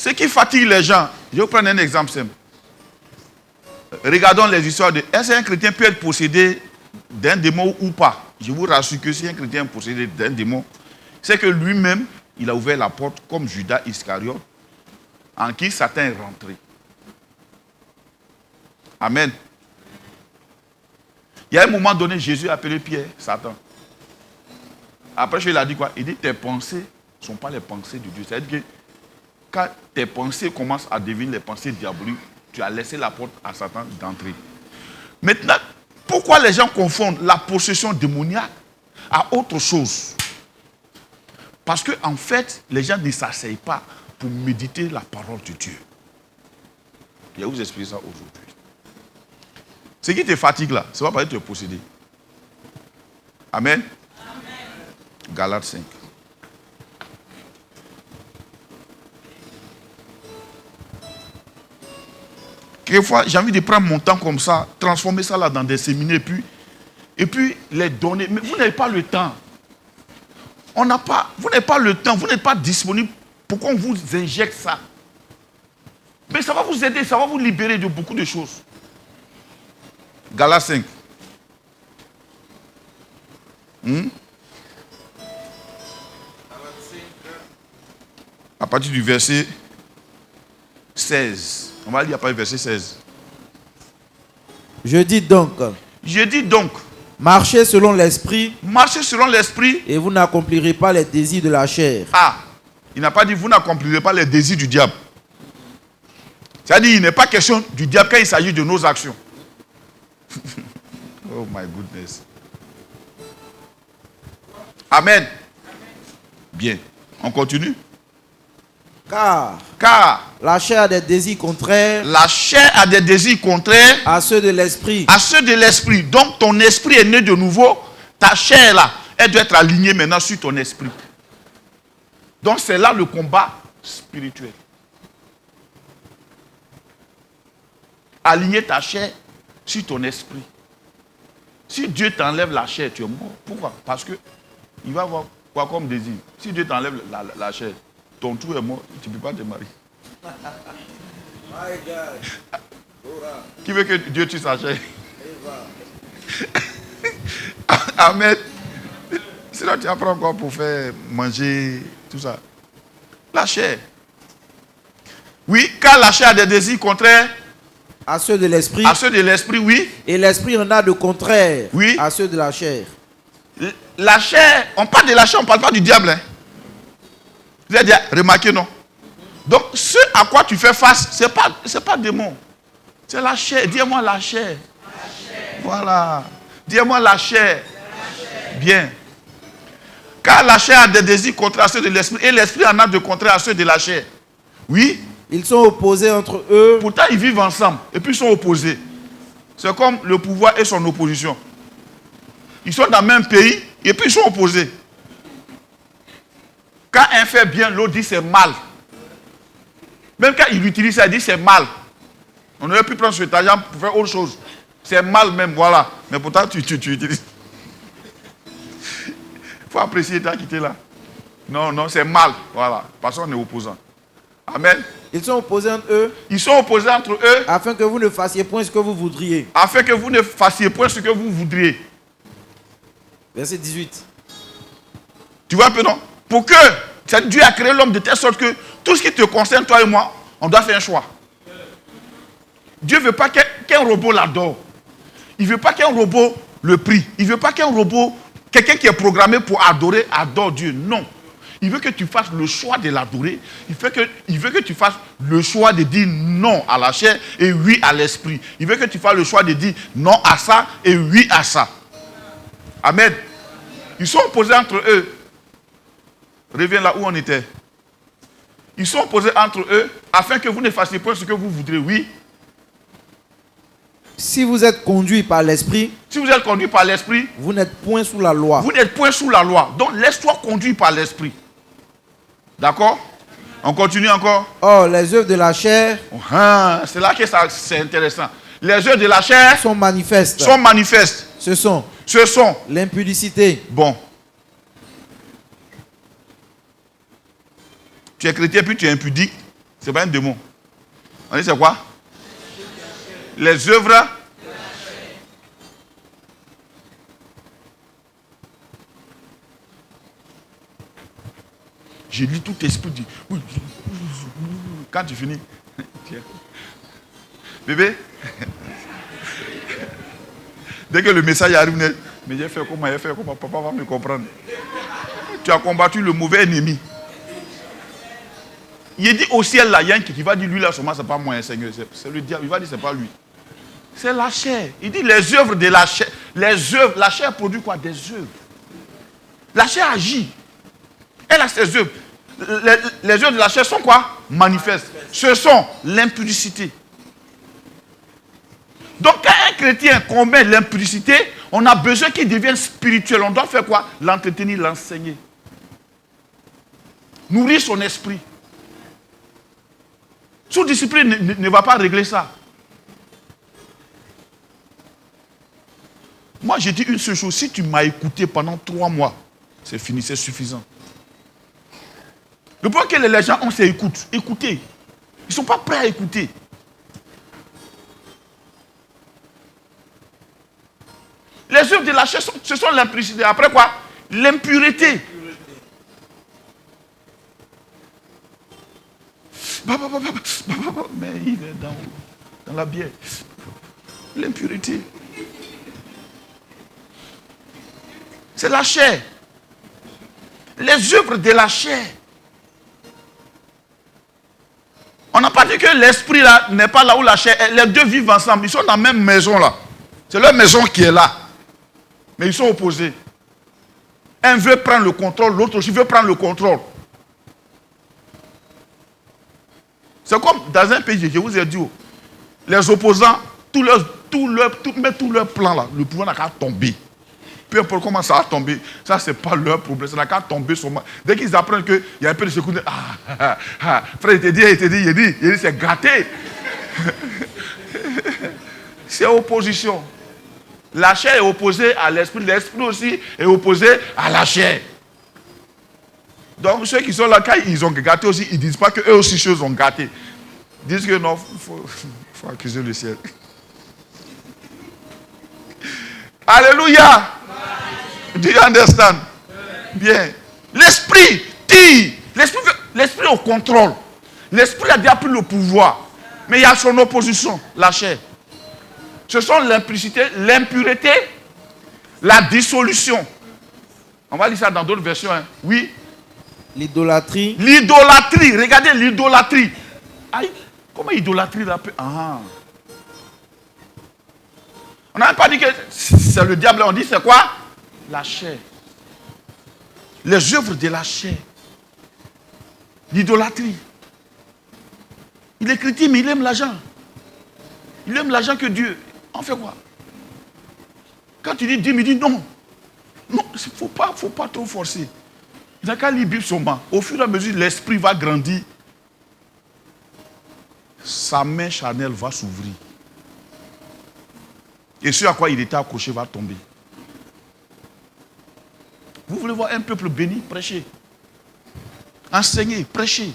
ce qui fatigue les gens, je vais vous prendre un exemple simple. Regardons les histoires de... Est-ce qu'un chrétien peut être possédé d'un démon ou pas? Je vous rassure que si un chrétien est possédé d'un démon, c'est que lui-même, il a ouvert la porte comme Judas Iscariote, en qui Satan est rentré. Amen. Il y a un moment donné, Jésus a appelé Pierre, Satan. Après, il a dit quoi? Il dit, tes pensées ne sont pas les pensées de Dieu. C'est-à-dire que quand tes pensées commencent à devenir les pensées diaboliques, tu as laissé la porte à Satan d'entrer. Maintenant, pourquoi les gens confondent la possession démoniaque à autre chose? Parce qu'en fait, les gens ne s'asseyent pas pour méditer la parole de Dieu. Je vais vous expliquer ça aujourd'hui. Ce qui te fatigue là, ça va pas être possédé. Amen. Amen. Galates 5. Quelquefois, j'ai envie de prendre mon temps comme ça, transformer ça là dans des séminaires, et puis les donner. Mais vous n'avez pas le temps. Vous n'avez pas le temps, vous n'êtes pas disponible pour qu'on vous injecte ça. Mais ça va vous aider, ça va vous libérer de beaucoup de choses. Galates 5. À partir du verset 16. On va lire après le verset 16. Je dis donc. Marchez selon l'esprit. Marchez selon l'esprit. Et vous n'accomplirez pas les désirs de la chair. Ah, il n'a pas dit vous n'accomplirez pas les désirs du diable. C'est-à-dire il n'est pas question du diable quand il s'agit de nos actions. Oh my goodness. Amen. Bien. On continue. Car la chair a des désirs contraires. La chair a des désirs contraires à ceux de l'esprit. À ceux de l'esprit. Donc ton esprit est né de nouveau. Ta chair là, elle doit être alignée maintenant sur ton esprit. Donc c'est là le combat spirituel. Aligner ta chair sur ton esprit. Si Dieu t'enlève la chair, tu es mort. Pourquoi? Parce que il va avoir quoi comme désir? Si Dieu t'enlève la chair, ton trou est mort, tu ne peux pas te marier. Qui veut que Dieu tue sa chair? Amen. Sinon tu apprends quoi pour faire manger tout ça? La chair. Oui, car la chair a des désirs contraires à ceux de l'esprit. À ceux de l'esprit, oui. Et l'esprit en a de contraire, oui, à ceux de la chair. La chair, on parle de la chair, on ne parle pas du diable. Hein. Vous avez déjà remarqué, non? Donc, ce à quoi tu fais face, ce n'est pas démon. C'est la chair. Dis-moi la chair. Voilà. Dis-moi la chair. Bien. Car la chair a des désirs contraires à ceux de l'esprit. Et l'esprit en a de contraires à ceux de la chair. Oui. Ils sont opposés entre eux. Pourtant, ils vivent ensemble. Et puis, ils sont opposés. C'est comme le pouvoir et son opposition. Ils sont dans le même pays. Et puis, ils sont opposés. Quand un fait bien, l'autre dit c'est mal. Même quand il utilise ça, il dit c'est mal. On aurait pu prendre cet argent pour faire autre chose. C'est mal même, voilà. Mais pourtant, tu utilises. Il faut apprécier ta quitté là. Non, c'est mal. Voilà. Parce qu'on est opposant. Amen. Ils sont opposés entre eux. Ils sont opposés entre eux. Afin que vous ne fassiez point ce que vous voudriez. Afin que vous ne fassiez point ce que vous voudriez. Verset 18. Tu vois un peu, non? Pour que Dieu a créé l'homme de telle sorte que tout ce qui te concerne, toi et moi, on doit faire un choix. Dieu ne veut pas qu'un robot l'adore. Il ne veut pas qu'un robot le prie. Il ne veut pas qu'un robot, quelqu'un qui est programmé pour adorer, adore Dieu. Non. Il veut que tu fasses le choix de l'adorer. Il veut que tu fasses le choix de dire non à la chair et oui à l'esprit. Il veut que tu fasses le choix de dire non à ça et oui à ça. Amen. Ils sont opposés entre eux. Reviens là où on était. Ils sont opposés entre eux afin que vous ne fassiez point ce que vous voudrez. Oui. Si vous êtes conduit par l'esprit. Si vous êtes conduit par l'esprit. Vous n'êtes point sous la loi. Vous n'êtes point sous la loi. Donc laisse-toi conduire par l'esprit. D'accord? On continue encore. Oh, les œuvres de la chair. C'est là que c'est intéressant. Les œuvres de la chair sont manifestes. Ce sont l'impudicité. Bon. Tu es chrétien puis tu es impudique. C'est pas un démon. On dit c'est quoi? Les œuvres. J'ai lu tout esprit du... Quand tu finis, bébé, dès que le message arrive, mais j'ai fait comment, papa va me comprendre. Tu as combattu le mauvais ennemi. Il dit au ciel là, il y a un qui va dire, lui là, seulement, c'est pas moi, Seigneur, c'est le diable. Il va dire, c'est pas lui. C'est la chair. Il dit les œuvres de la chair. Les œuvres, la chair produit quoi? Des œuvres. La chair agit. Elle a ses œuvres. Les œuvres de la chair sont quoi? Manifestes. Ce sont l'impudicité. Donc quand un chrétien commet l'impudicité, on a besoin qu'il devienne spirituel. On doit faire quoi? L'entretenir, l'enseigner. Nourrir son esprit. Sous discipline ne va pas régler ça. Moi, j'ai dit une seule chose. Si tu m'as écouté pendant 3 mois, c'est fini, c'est suffisant. Le point que les gens ont, c'est écoute. Écoutez. Ils ne sont pas prêts à écouter. Les œuvres de la chair, ce sont l'impudicité. Après quoi? L'impureté. Mais il est dans la bière. L'impureté. C'est la chair. Les œuvres de la chair. On n'a pas dit que l'esprit là n'est pas là où la chair est. Les deux vivent ensemble. Ils sont dans la même maison là. C'est leur maison qui est là. Mais ils sont opposés. Un veut prendre le contrôle, l'autre aussi veut prendre le contrôle. C'est comme dans un pays, je vous ai dit, les opposants, tout leur plan là, le pouvoir n'a qu'à tomber. Peu importe comment ça a tombé, ça c'est pas leur problème, ça n'a qu'à tomber sur moi. Dès qu'ils apprennent qu'il y a un peu de seconde, frère, il te dit, c'est gâté. C'est opposition. La chair est opposée à l'esprit, l'esprit aussi est opposé à la chair. Donc ceux qui sont là, quand ils ont gâté aussi, ils ne disent pas qu'eux aussi choses ont gâté. Ils disent que non, il faut accuser le ciel. Alléluia. Do you understand? Bien. L'esprit tire. L'esprit au contrôle. L'esprit a déjà pris le pouvoir. Mais il y a son opposition, la chair. Ce sont l'impudicité, l'impureté, la dissolution. On va lire ça dans d'autres versions. Hein. Oui. L'idolâtrie. L'idolâtrie. Regardez l'idolâtrie. Aïe. Comment idolâtrie là peut... On n'a pas dit que c'est le diable. On dit c'est quoi? La chair. Les œuvres de la chair. L'idolâtrie. Il est chrétien mais il aime l'argent. Il aime l'argent que Dieu. On fait quoi? Quand tu dis Dieu me dit non. Non, il ne faut pas trop forcer. Il n'a qu'à lire Bible seulement. Au fur et à mesure, l'esprit va grandir. Sa main charnelle va s'ouvrir. Et ce à quoi il était accroché va tomber. Vous voulez voir un peuple béni? Prêchez. Enseignez, prêchez.